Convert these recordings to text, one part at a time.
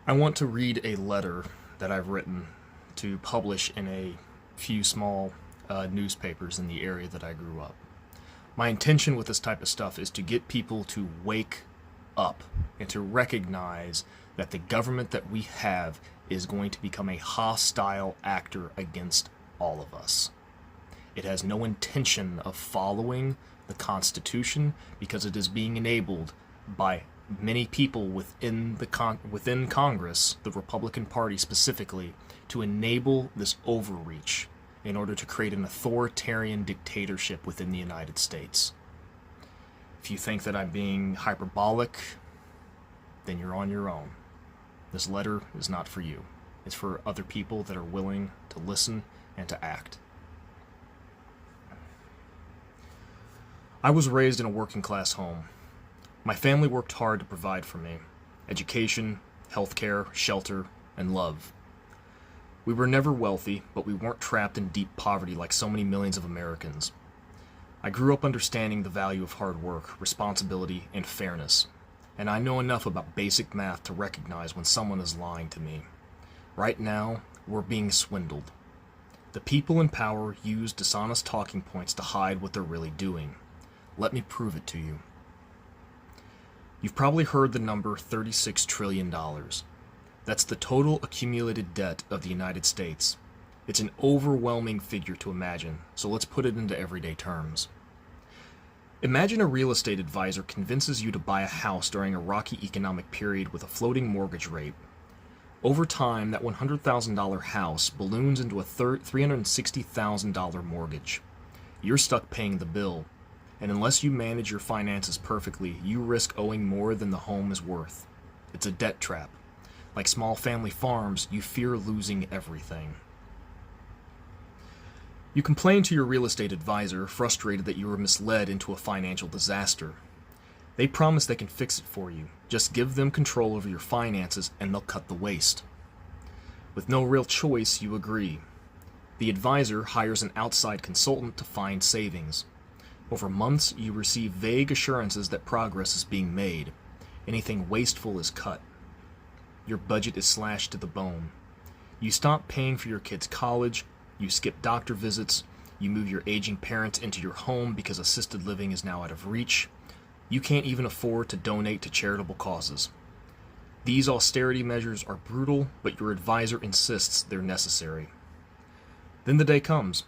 I want to read a letter that I've written to publish in a few small newspapers in the area that I grew up. My intention with this type of stuff is to get people to wake up and to recognize that the government that we have is going to become a hostile actor against all of us. It has no intention of following the Constitution because it is being enabled by many people within Congress, the Republican Party specifically, to enable this overreach in order to create an authoritarian dictatorship within the United States. If you think that I'm being hyperbolic, then you're on your own. This letter is not for you. It's for other people that are willing to listen and to act. I was raised in a working class home. My family worked hard to provide for me: education, healthcare, shelter, and love. We were never wealthy, but we weren't trapped in deep poverty like so many millions of Americans. I grew up understanding the value of hard work, responsibility, and fairness, and I know enough about basic math to recognize when someone is lying to me. Right now, we're being swindled. The people in power use dishonest talking points to hide what they're really doing. Let me prove it to you. You've probably heard the number $36 trillion. That's the total accumulated debt of the United States. It's an overwhelming figure to imagine, so let's put it into everyday terms. Imagine a real estate advisor convinces you to buy a house during a rocky economic period with a floating mortgage rate. Over time, that $100,000 house balloons into a $360,000 mortgage. You're stuck paying the bill, and unless you manage your finances perfectly, you risk owing more than the home is worth. It's a debt trap. Like small family farms, you fear losing everything. You complain to your real estate advisor, frustrated that you were misled into a financial disaster. They promise they can fix it for you. Just give them control over your finances and they'll cut the waste. With no real choice, you agree. The advisor hires an outside consultant to find savings. Over months, you receive vague assurances that progress is being made. Anything wasteful is cut. Your budget is slashed to the bone. You stop paying for your kids' college, you skip doctor visits, you move your aging parents into your home because assisted living is now out of reach. You can't even afford to donate to charitable causes. These austerity measures are brutal, but your advisor insists they're necessary. Then the day comes.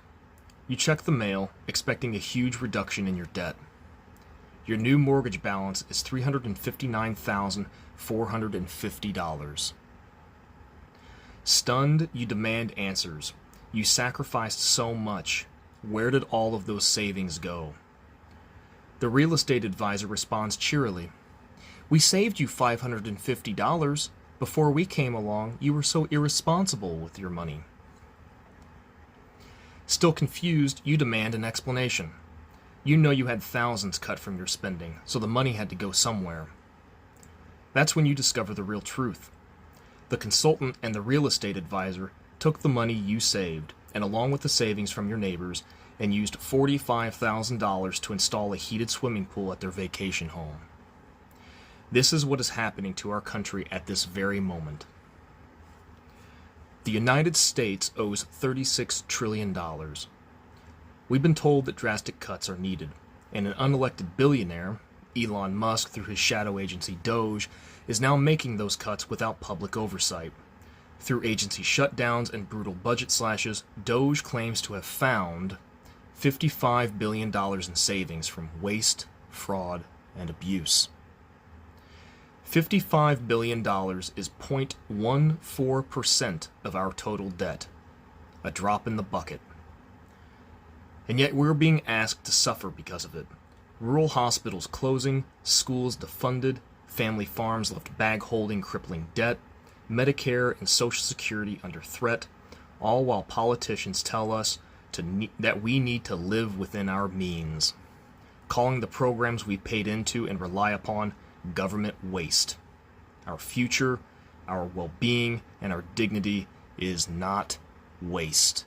You check the mail, expecting a huge reduction in your debt. Your new mortgage balance is $359,450. Stunned, you demand answers. You sacrificed so much. Where did all of those savings go? The real estate advisor responds cheerily. We saved you $550. Before we came along, you were so irresponsible with your money. Still confused, you demand an explanation. You know you had thousands cut from your spending, so the money had to go somewhere. That's when you discover the real truth. The consultant and the real estate advisor took the money you saved, and along with the savings from your neighbors, and used $45,000 to install a heated swimming pool at their vacation home. This is what is happening to our country at this very moment. The United States owes $36 trillion. We've been told that drastic cuts are needed, and an unelected billionaire, Elon Musk through his shadow agency Doge, is now making those cuts without public oversight. Through agency shutdowns and brutal budget slashes, Doge claims to have found $55 billion in savings from waste, fraud, and abuse. $55 billion is 0.14% of our total debt, a drop in the bucket. And yet we're being asked to suffer because of it. Rural hospitals closing, schools defunded, family farms left bag-holding crippling debt, Medicare and Social Security under threat, all while politicians tell us that we need to live within our means, calling the programs we paid into and rely upon government waste. Our future, our well-being, and our dignity is not waste.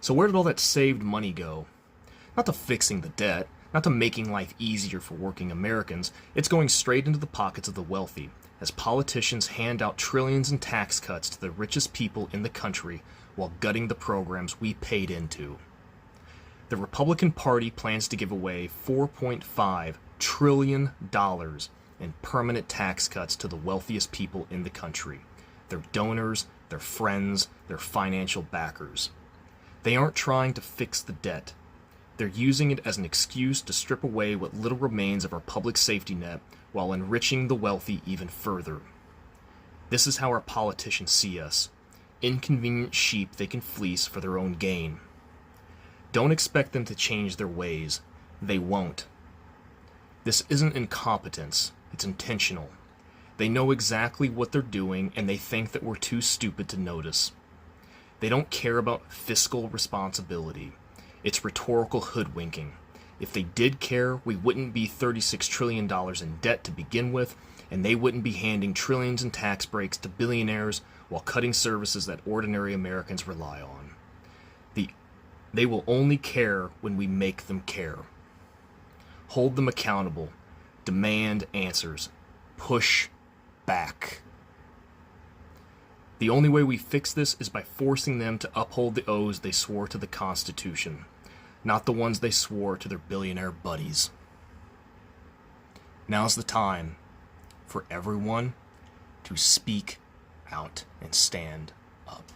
So where did all that saved money go? Not to fixing the debt, not to making life easier for working Americans. It's going straight into the pockets of the wealthy, as politicians hand out trillions in tax cuts to the richest people in the country while gutting the programs we paid into. The Republican Party plans to give away $4.5 trillion in permanent tax cuts to the wealthiest people in the country, their donors, their friends, their financial backers. They aren't trying to fix the debt. They're using it as an excuse to strip away what little remains of our public safety net while enriching the wealthy even further. This is how our politicians see us, inconvenient sheep they can fleece for their own gain. Don't expect them to change their ways. They won't. This isn't incompetence, it's intentional. They know exactly what they're doing, and they think that we're too stupid to notice. They don't care about fiscal responsibility. It's rhetorical hoodwinking. If they did care, we wouldn't be $36 trillion in debt to begin with, and they wouldn't be handing trillions in tax breaks to billionaires while cutting services that ordinary Americans rely on. They will only care when we make them care. Hold them accountable. Demand answers. Push back. The only way we fix this is by forcing them to uphold the oaths they swore to the Constitution, not the ones they swore to their billionaire buddies. Now's the time for everyone to speak out and stand up.